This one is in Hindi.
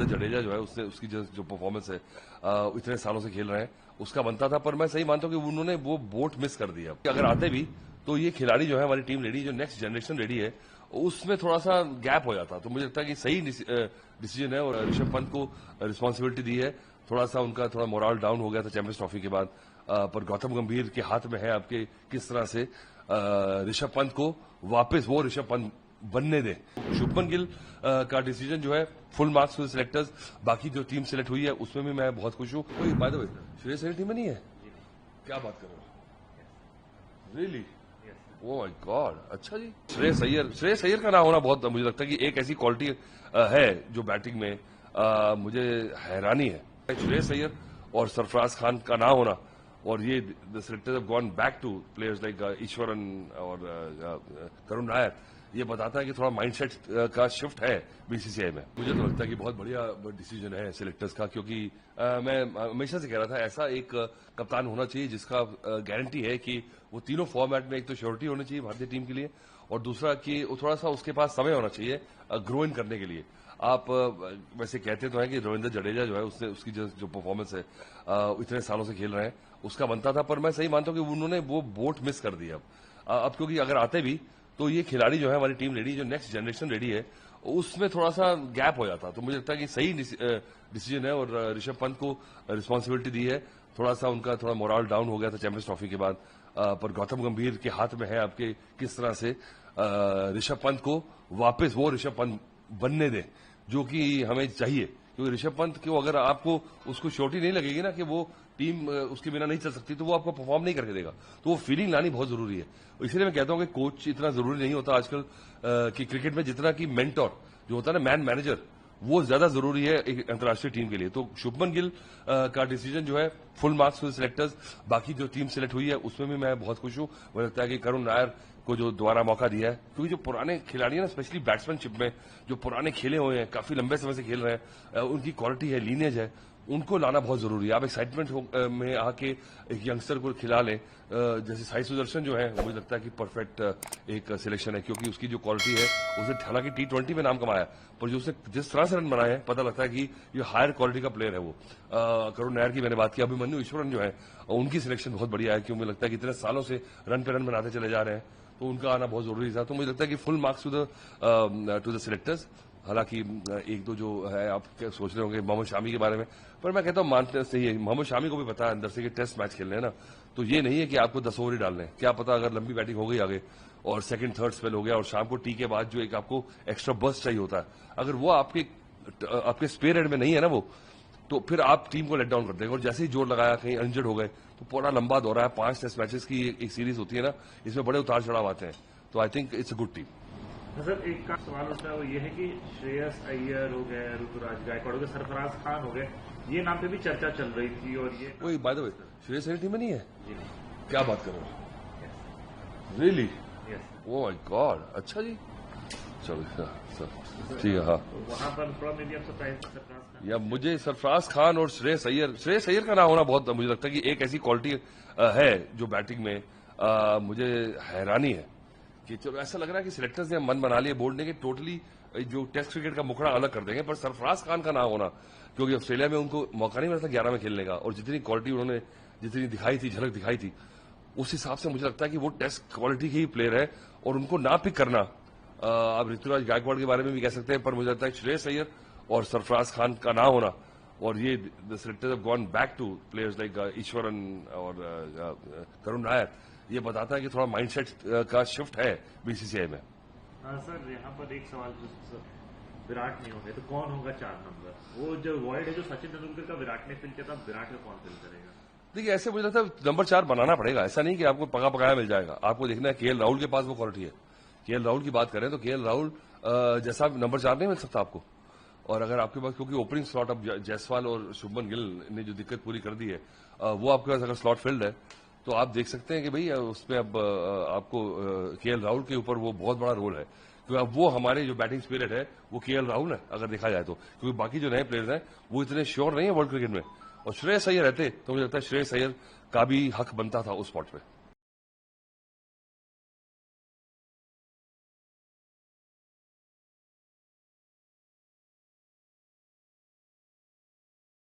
रविंद्र जडेजा जो है उसने उसकी जो परफॉर्मेंस है इतने सालों से खेल रहे हैं उसका बनता था, पर मैं सही मानता हूँ कि उन्होंने वो बोट मिस कर दिया। अगर आते भी तो ये खिलाड़ी जो है हमारी टीम रेडी, जो नेक्स्ट जनरेशन रेडी है, उसमें थोड़ा सा गैप हो जाता। तो मुझे लगता है कि सही डिसीजन है और ऋषभ पंत को रिस्पॉन्सिबिलिटी दी है। थोड़ा सा उनका थोड़ा मोरल डाउन हो गया था चैंपियंस ट्रॉफी के बाद, पर गौतम गंभीर के हाथ में है आपके किस तरह से ऋषभ पंत को वापस वो ऋषभ पंत बनने दें। शुभमन गिल का डिसीजन जो है फुल मार्क्स टू सिलेक्टर्स। बाकी जो टीम सिलेक्ट हुई है उसमें भी मैं बहुत खुश हूँ। By the way Shreyas Iyer team में नहीं है, क्या बात कर रहे हो? रियली? ओह माय गॉड, अच्छा जी। श्रेयस अय्यर का ना होना बहुत, मुझे लगता है कि एक ऐसी क्वालिटी है जो बैटिंग में मुझे हैरानी है। श्रेयस अय्यर और सरफराज खान का ना होना, और ये the selectors have gone back two players like Eswaran और करुण नायर, ये बताता है कि थोड़ा माइंडसेट का शिफ्ट है बीसीसीआई में। मुझे तो लगता है कि बहुत बढ़िया डिसीजन है सिलेक्टर्स का, क्योंकि मैं हमेशा से कह रहा था ऐसा एक कप्तान होना चाहिए जिसका गारंटी है कि वो तीनों फॉर्मेट में एक तो श्योरिटी होनी चाहिए भारतीय टीम के लिए, और दूसरा कि थोड़ा सा उसके पास समय होना चाहिए ग्रो इन करने के लिए। आप वैसे कहते तो हैं कि रविंद्र जडेजा जो है उसने उसकी जो परफॉर्मेंस है इतने सालों से खेल रहे हैं उसका बनता था, पर मैं सही मानता हूँ कि उन्होंने वो बोट मिस कर दिया अब क्योंकि अगर आते भी तो ये खिलाड़ी जो है हमारी टीम रेडी, जो नेक्स्ट जनरेशन रेडी है, उसमें थोड़ा सा गैप हो जाता। तो मुझे लगता है कि सही डिसीजन है और ऋषभ पंत को रिस्पॉन्सिबिलिटी दी है। थोड़ा सा उनका थोड़ा मोरल डाउन हो गया था चैंपियंस ट्रॉफी के बाद, पर गौतम गंभीर के हाथ में है आपके किस तरह से ऋषभ पंत को वापस वो ऋषभ पंत बनने दें जो कि हमें चाहिए। क्योंकि ऋषभ पंत को अगर आपको उसको श्योरिटी नहीं लगेगी ना कि वो टीम उसके बिना नहीं चल सकती, तो वो आपको परफॉर्म नहीं करके देगा। तो वो फीलिंग लानी बहुत जरूरी है। इसलिए मैं कहता हूं कि कोच इतना जरूरी नहीं होता आजकल कि क्रिकेट में जितना कि मेंटोर जो होता है ना, मैन मैनेजर, वो ज्यादा जरूरी है एक अंतर्राष्ट्रीय टीम के लिए। तो शुभमन गिल का डिसीजन जो है फुल मार्क्स टू सिलेक्टर्स। बाकी जो टीम सिलेक्ट हुई है उसमें भी मैं बहुत खुश हूँ। मुझे लगता है कि करुण नायर को जो दोबारा मौका दिया है, क्योंकि जो पुराने खिलाड़ी हैं ना, स्पेशली बैट्समैनशिप में जो पुराने खेले हुए हैं, काफी लंबे समय से खेल रहे हैं, उनकी क्वालिटी है, लीनेज है, उनको लाना बहुत जरूरी है। आप एक्साइटमेंट में आके एक यंगस्टर को खिला लें, जैसे साई सुदर्शन जो है, मुझे लगता है कि परफेक्ट एक सिलेक्शन है, क्योंकि उसकी जो क्वालिटी है, उसने हालांकि T20 में नाम कमाया, पर जो उसने जिस तरह से रन बनाए हैं, पता लगता है कि ये हायर क्वालिटी का प्लेयर है वो। करुण नायर की मैंने बात की, अभिमन्यु ईश्वरन जो है उनकी सिलेक्शन बहुत बढ़िया है, क्योंकि मुझे लगता है कि इतने सालों से रन पे रन बनाते चले जा रहे हैं, तो उनका आना बहुत जरूरी था। तो मुझे लगता है कि full marks to the selectors. हालांकि एक दो जो है आप क्या सोच रहे होंगे मोहम्मद शामी के बारे में, पर मैं कहता हूँ मानते सही है, मोहम्मद शामी को भी पता है अंदर से कि टेस्ट मैच खेलने हैं ना, तो ये नहीं है कि आपको 10 ओवर ही डालने हैं। क्या पता अगर लंबी बैटिंग हो गई आगे और सेकंड थर्ड स्पेल हो गया और शाम को टी के बाद जो एक आपको एक्स्ट्रा बर्स्ट चाहिए होता है, अगर वो आपके स्पेयर एंड में नहीं है ना, वो तो फिर आप टीम को लेट डाउन कर देंगे। और जैसे ही जोर लगाया, कहीं इंजर्ड हो गए, तो पूरा लंबा दौरा है, 5 टेस्ट मैचेस की एक सीरीज होती है ना, इसमें बड़े उतार चढ़ाव आते हैं। तो I think it's a good team. Sir एक का सवाल उठता है, वो ये है कि श्रेयस अय्यर हो गए, ऋतुराज गायकवाड़ हो गए, सरफराज खान हो गए, ये नाम पे भी चर्चा चल रही थी। और ये वही by the way Shreyas Iyer team में नहीं है, क्या बात कर रहे हो? रियली? ओह माय गॉड, अच्छा जी, चलो ठीक है। हाँ, वहां पर थोड़ा मेरी आप सरप्राइज सरफराज खान, या मुझे सरफराज खान और श्रेयस अय्यर का ना होना बहुत, मुझे लगता है कि एक ऐसी क्वालिटी है जो बैटिंग में मुझे हैरानी है कि चलो ऐसा लग रहा है कि सिलेक्टर्स ने मन बना लिया बोर्ड ने कि टोटली जो टेस्ट क्रिकेट का मुखड़ा अलग कर देंगे, पर सरफराज खान का ना होना, क्योंकि ऑस्ट्रेलिया में उनको मौका नहीं मिला था 11 में खेलने का, और जितनी क्वालिटी उन्होंने जितनी दिखाई थी, झलक दिखाई थी, उस हिसाब से मुझे लगता है कि वो टेस्ट क्वालिटी के ही प्लेयर है, और उनको ना पिक करना, आप ऋतुराज गायकवाड़ के बारे में भी कह सकते हैं, पर मुझे लगता है श्रेयस अय्यर और सरफराज खान का ना होना, और ये the selectors have gone back two players like Eswaran और करुण नायर, ये बताता है कि थोड़ा माइंडसेट का शिफ्ट है बीसीसीआई में। सर यहाँ पर एक सवाल, जो विराट नहीं होंगे तो कौन होगा 4 नंबर? वो जो वॉइड है जो सचिन तेंदुलकर का विराट ने फिल किया था, विराट का कौन फिल करेगा? देखिए ऐसे मुझे लगता है नंबर 4 बनाना पड़ेगा, ऐसा नहीं कि आपको पका पकाया मिल जाएगा। आपको देखना है केएल राहुल के पास वो क्वालिटी है। केएल राहुल की बात करें तो केएल राहुल जैसा नंबर 4 नहीं मिल सकता आपको, और अगर आपके पास, क्योंकि ओपनिंग स्लॉट अब जायसवाल और शुभमन गिल ने जो दिक्कत पूरी कर दी है, वो आपके पास अगर स्लॉट फिल्ड है, तो आप देख सकते हैं कि भाई उसमें अब आपको केएल राहुल के ऊपर वो बहुत बड़ा रोल है, क्योंकि अब वो हमारे जो बैटिंग स्पिरिट है वो केएल राहुल है अगर देखा जाए तो, क्योंकि बाकी जो नए प्लेयर्स हैं वो इतने श्योर नहीं है वर्ल्ड क्रिकेट में, और श्रेयस अय्यर रहते तो मुझे लगता है श्रेयस अय्यर का भी हक बनता था उस स्पॉट पे।